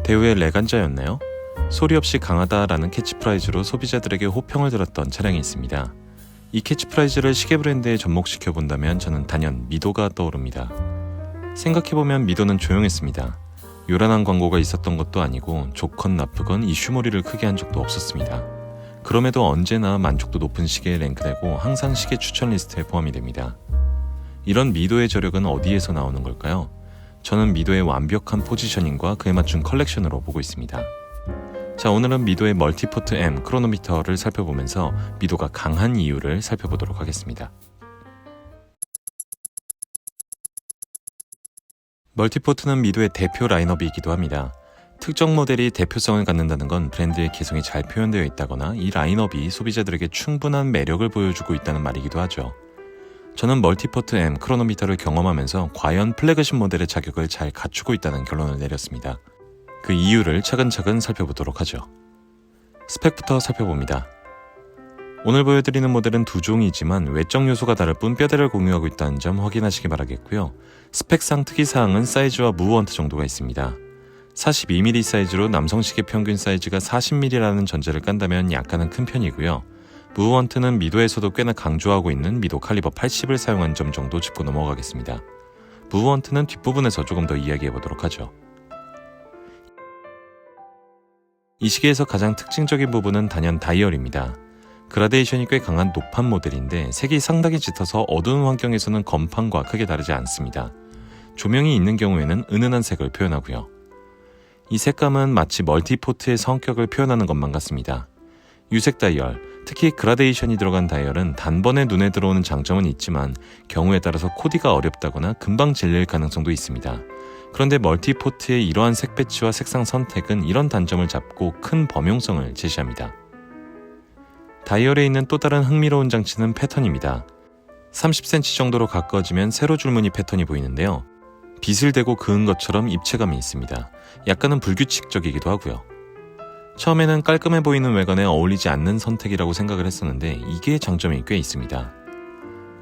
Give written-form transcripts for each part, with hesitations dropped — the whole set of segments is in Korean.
대우의 레간자였나요? 소리 없이 강하다라는 캐치프라이즈로 소비자들에게 호평을 들었던 차량이 있습니다. 이 캐치프라이즈를 시계 브랜드에 접목시켜본다면 저는 단연 미도가 떠오릅니다. 생각해보면 미도는 조용했습니다. 요란한 광고가 있었던 것도 아니고 좋건 나쁘건 이슈몰이를 크게 한 적도 없었습니다. 그럼에도 언제나 만족도 높은 시계에 랭크되고 항상 시계 추천 리스트에 포함이 됩니다. 이런 미도의 저력은 어디에서 나오는 걸까요? 저는 미도의 완벽한 포지셔닝과 그에 맞춘 컬렉션으로 보고 있습니다. 자, 오늘은 미도의 멀티포트 M 크로노미터를 살펴보면서 미도가 강한 이유를 살펴보도록 하겠습니다. 멀티포트는 미도의 대표 라인업이기도 합니다. 특정 모델이 대표성을 갖는다는 건 브랜드의 개성이 잘 표현되어 있다거나 이 라인업이 소비자들에게 충분한 매력을 보여주고 있다는 말이기도 하죠. 저는 멀티포트 M 크로노미터를 경험하면서 과연 플래그십 모델의 자격을 잘 갖추고 있다는 결론을 내렸습니다. 그 이유를 차근차근 살펴보도록 하죠. 스펙부터 살펴봅니다. 오늘 보여드리는 모델은 두 종이지만 외적 요소가 다를 뿐 뼈대를 공유하고 있다는 점 확인하시기 바라겠고요. 스펙상 특이사항은 사이즈와 무브원트 정도가 있습니다. 42mm 사이즈로 남성 시계 평균 사이즈가 40mm라는 전제를 깐다면 약간은 큰 편이고요. 무브원트는 미도에서도 꽤나 강조하고 있는 미도 칼리버 80을 사용한 점 정도 짚고 넘어가겠습니다. 무브원트는 뒷부분에서 조금 더 이야기해보도록 하죠. 이 시계에서 가장 특징적인 부분은 단연 다이얼입니다. 그라데이션이 꽤 강한 노판 모델인데 색이 상당히 짙어서 어두운 환경에서는 검판과 크게 다르지 않습니다. 조명이 있는 경우에는 은은한 색을 표현하고요. 이 색감은 마치 멀티포트의 성격을 표현하는 것만 같습니다. 유색 다이얼, 특히 그라데이션이 들어간 다이얼은 단번에 눈에 들어오는 장점은 있지만 경우에 따라서 코디가 어렵다거나 금방 질릴 가능성도 있습니다. 그런데 멀티포트의 이러한 색 배치와 색상 선택은 이런 단점을 잡고 큰 범용성을 제시합니다. 다이얼에 있는 또 다른 흥미로운 장치는 패턴입니다. 30cm 정도로 가까워지면 세로 줄무늬 패턴이 보이는데요. 빗을 대고 그은 것처럼 입체감이 있습니다. 약간은 불규칙적이기도 하고요. 처음에는 깔끔해 보이는 외관에 어울리지 않는 선택이라고 생각을 했었는데 이게 장점이 꽤 있습니다.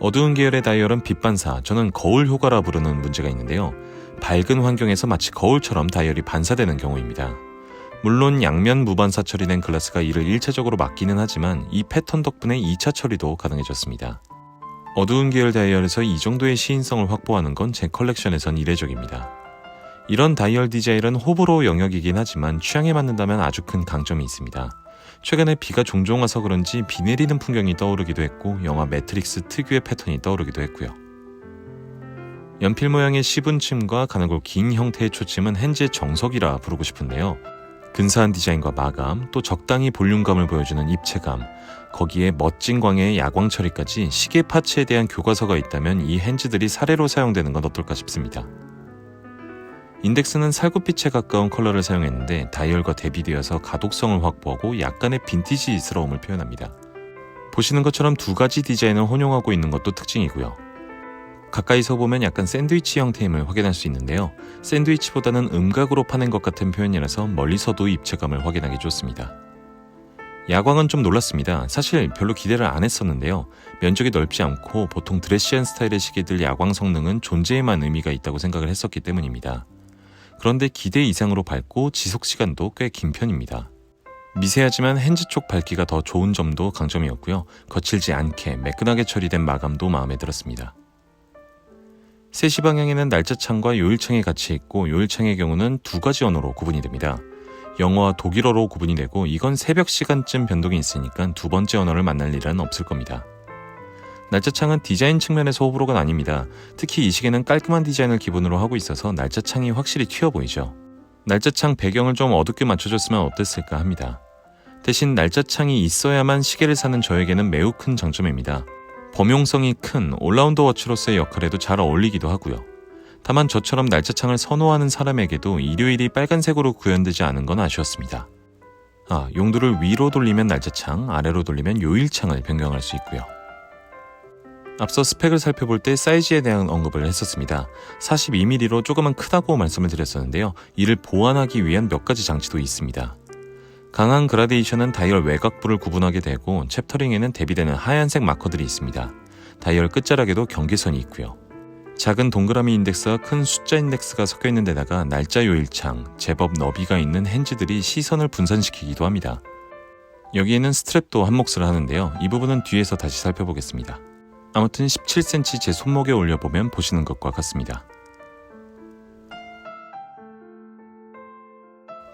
어두운 계열의 다이얼은 빛 반사, 저는 거울 효과라 부르는 문제가 있는데요. 밝은 환경에서 마치 거울처럼 다이얼이 반사되는 경우입니다. 물론 양면 무반사 처리된 글라스가 이를 일차적으로 막기는 하지만 이 패턴 덕분에 2차 처리도 가능해졌습니다. 어두운 계열 다이얼에서 이 정도의 시인성을 확보하는 건 제 컬렉션에선 이례적입니다. 이런 다이얼 디자인은 호불호 영역이긴 하지만 취향에 맞는다면 아주 큰 강점이 있습니다. 최근에 비가 종종 와서 그런지 비 내리는 풍경이 떠오르기도 했고 영화 매트릭스 특유의 패턴이 떠오르기도 했고요. 연필 모양의 씹은 침과 가늘고 긴 형태의 초침은 핸즈의 정석이라 부르고 싶은데요. 근사한 디자인과 마감, 또 적당히 볼륨감을 보여주는 입체감, 거기에 멋진 광의 야광 처리까지 시계 파츠에 대한 교과서가 있다면 이 핸즈들이 사례로 사용되는 건 어떨까 싶습니다. 인덱스는 살구빛에 가까운 컬러를 사용했는데 다이얼과 대비되어서 가독성을 확보하고 약간의 빈티지스러움을 표현합니다. 보시는 것처럼 두 가지 디자인을 혼용하고 있는 것도 특징이고요. 가까이서 보면 약간 샌드위치 형태임을 확인할 수 있는데요. 샌드위치보다는 음각으로 파낸 것 같은 표현이라서 멀리서도 입체감을 확인하기 좋습니다. 야광은 좀 놀랐습니다. 사실 별로 기대를 안 했었는데요. 면적이 넓지 않고 보통 드레시한 스타일의 시계들 야광 성능은 존재에만 의미가 있다고 생각을 했었기 때문입니다. 그런데 기대 이상으로 밝고 지속시간도 꽤 긴 편입니다. 미세하지만 핸즈 쪽 밝기가 더 좋은 점도 강점이었고요. 거칠지 않게 매끈하게 처리된 마감도 마음에 들었습니다. 3시 방향에는 날짜창과 요일창이 같이 있고 요일창의 경우는 두 가지 언어로 구분이 됩니다. 영어와 독일어로 구분이 되고 이건 새벽 시간쯤 변동이 있으니까 두 번째 언어를 만날 일은 없을 겁니다. 날짜창은 디자인 측면에서 호불호가 나뉩니다. 특히 이 시계는 깔끔한 디자인을 기본으로 하고 있어서 날짜창이 확실히 튀어 보이죠. 날짜창 배경을 좀 어둡게 맞춰줬으면 어땠을까 합니다. 대신 날짜창이 있어야만 시계를 사는 저에게는 매우 큰 장점입니다. 범용성이 큰 올라운더 워치로서의 역할에도 잘 어울리기도 하고요. 다만 저처럼 날짜창을 선호하는 사람에게도 일요일이 빨간색으로 구현되지 않은 건 아쉬웠습니다. 용도를 위로 돌리면 날짜창, 아래로 돌리면 요일창을 변경할 수 있고요. 앞서 스펙을 살펴볼 때 사이즈에 대한 언급을 했었습니다. 42mm로 조금은 크다고 말씀을 드렸었는데요. 이를 보완하기 위한 몇 가지 장치도 있습니다. 강한 그라데이션은 다이얼 외곽부를 구분하게 되고 챕터링에는 대비되는 하얀색 마커들이 있습니다. 다이얼 끝자락에도 경계선이 있고요. 작은 동그라미 인덱스와 큰 숫자 인덱스가 섞여 있는 데다가 날짜 요일창, 제법 너비가 있는 핸즈들이 시선을 분산시키기도 합니다. 여기에는 스트랩도 한 몫을 하는데요. 이 부분은 뒤에서 다시 살펴보겠습니다. 아무튼 17cm 제 손목에 올려보면 보시는 것과 같습니다.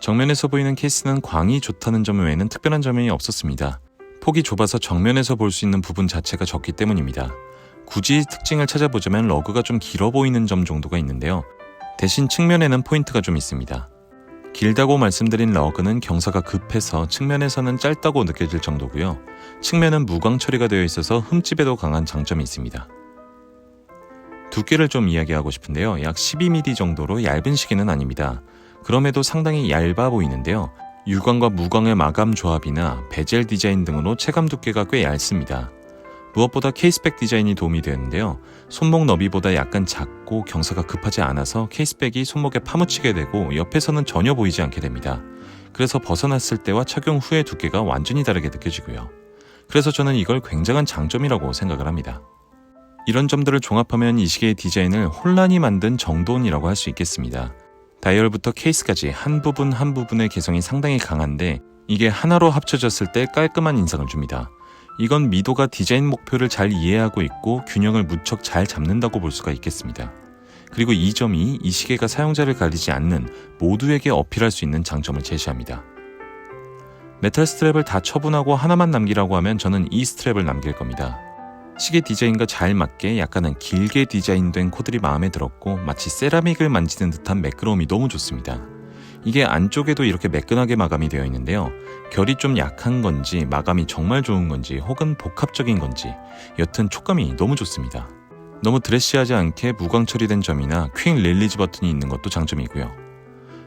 정면에서 보이는 케이스는 광이 좋다는 점 외에는 특별한 점이 없었습니다. 폭이 좁아서 정면에서 볼 수 있는 부분 자체가 적기 때문입니다. 굳이 특징을 찾아보자면 러그가 좀 길어 보이는 점 정도가 있는데요. 대신 측면에는 포인트가 좀 있습니다. 길다고 말씀드린 러그는 경사가 급해서 측면에서는 짧다고 느껴질 정도고요. 측면은 무광 처리가 되어 있어서 흠집에도 강한 장점이 있습니다. 두께를 좀 이야기하고 싶은데요. 약 12mm 정도로 얇은 시계는 아닙니다. 그럼에도 상당히 얇아 보이는데요. 유광과 무광의 마감 조합이나 베젤 디자인 등으로 체감 두께가 꽤 얇습니다. 무엇보다 케이스백 디자인이 도움이 되는데요. 손목 너비보다 약간 작고 경사가 급하지 않아서 케이스백이 손목에 파묻히게 되고 옆에서는 전혀 보이지 않게 됩니다. 그래서 벗어났을 때와 착용 후의 두께가 완전히 다르게 느껴지고요. 그래서 저는 이걸 굉장한 장점이라고 생각을 합니다. 이런 점들을 종합하면 이 시계의 디자인을 혼란이 만든 정돈이라고 할 수 있겠습니다. 다이얼부터 케이스까지 한 부분 한 부분의 개성이 상당히 강한데 이게 하나로 합쳐졌을 때 깔끔한 인상을 줍니다. 이건 미도가 디자인 목표를 잘 이해하고 있고 균형을 무척 잘 잡는다고 볼 수가 있겠습니다. 그리고 이 점이 이 시계가 사용자를 가리지 않는 모두에게 어필할 수 있는 장점을 제시합니다. 메탈 스트랩을 다 처분하고 하나만 남기라고 하면 저는 이 스트랩을 남길 겁니다. 시계 디자인과 잘 맞게 약간은 길게 디자인된 코들이 마음에 들었고 마치 세라믹을 만지는 듯한 매끄러움이 너무 좋습니다. 이게 안쪽에도 이렇게 매끈하게 마감이 되어 있는데요. 결이 좀 약한 건지 마감이 정말 좋은 건지 혹은 복합적인 건지 여튼 촉감이 너무 좋습니다. 너무 드레시하지 않게 무광 처리된 점이나 퀵 릴리즈 버튼이 있는 것도 장점이고요.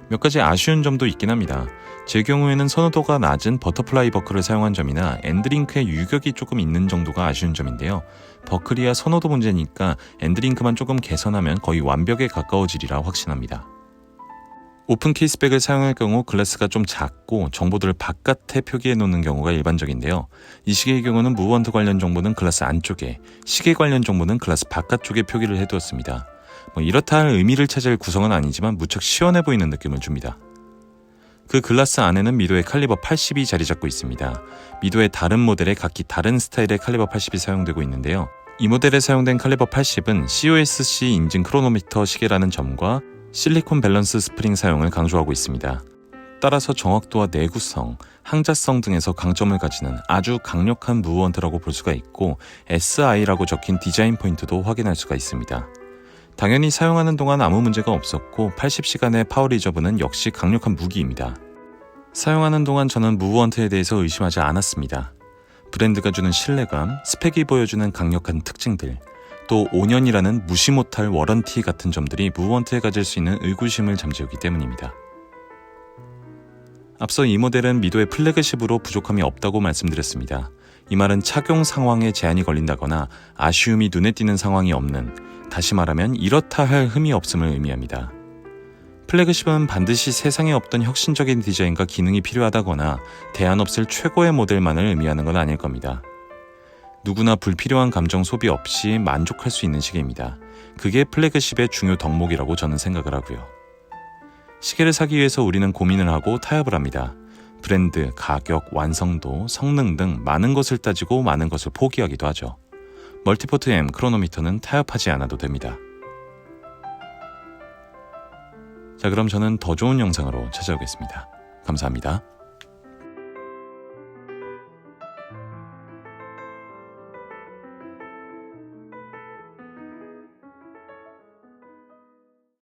몇 가지 아쉬운 점도 있긴 합니다. 제 경우에는 선호도가 낮은 버터플라이 버클을 사용한 점이나 엔드링크의 유격이 조금 있는 정도가 아쉬운 점인데요. 버클이야 선호도 문제니까 엔드링크만 조금 개선하면 거의 완벽에 가까워지리라 확신합니다. 오픈 케이스백을 사용할 경우 글라스가 좀 작고 정보들을 바깥에 표기해 놓는 경우가 일반적인데요. 이 시계의 경우는 무브먼트 관련 정보는 글라스 안쪽에, 시계 관련 정보는 글라스 바깥쪽에 표기를 해두었습니다. 이렇다 할 의미를 찾을 구성은 아니지만 무척 시원해 보이는 느낌을 줍니다. 그 글라스 안에는 미도의 칼리버 80이 자리 잡고 있습니다. 미도의 다른 모델에 각기 다른 스타일의 칼리버 80이 사용되고 있는데요. 이 모델에 사용된 칼리버 80은 COSC 인증 크로노미터 시계라는 점과 실리콘 밸런스 스프링 사용을 강조하고 있습니다. 따라서 정확도와 내구성, 항자성 등에서 강점을 가지는 아주 강력한 무브먼트라고 볼 수가 있고 SI라고 적힌 디자인 포인트도 확인할 수가 있습니다. 당연히 사용하는 동안 아무 문제가 없었고 80시간의 파워 리저브는 역시 강력한 무기입니다. 사용하는 동안 저는 무브먼트에 대해서 의심하지 않았습니다. 브랜드가 주는 신뢰감, 스펙이 보여주는 강력한 특징들, 또 5년이라는 무시 못할 워런티 같은 점들이 무브먼트에 가질 수 있는 의구심을 잠재우기 때문입니다. 앞서 이 모델은 미도의 플래그십으로 부족함이 없다고 말씀드렸습니다. 이 말은 착용 상황에 제한이 걸린다거나 아쉬움이 눈에 띄는 상황이 없는, 다시 말하면 이렇다 할 흠이 없음을 의미합니다. 플래그십은 반드시 세상에 없던 혁신적인 디자인과 기능이 필요하다거나 대안 없을 최고의 모델만을 의미하는 건 아닐 겁니다. 누구나 불필요한 감정 소비 없이 만족할 수 있는 시계입니다. 그게 플래그십의 중요 덕목이라고 저는 생각을 하고요. 시계를 사기 위해서 우리는 고민을 하고 타협을 합니다. 브랜드, 가격, 완성도, 성능 등 많은 것을 따지고 많은 것을 포기하기도 하죠. 멀티포트 M 크로노미터는 타협하지 않아도 됩니다. 자, 그럼 저는 더 좋은 영상으로 찾아오겠습니다. 감사합니다.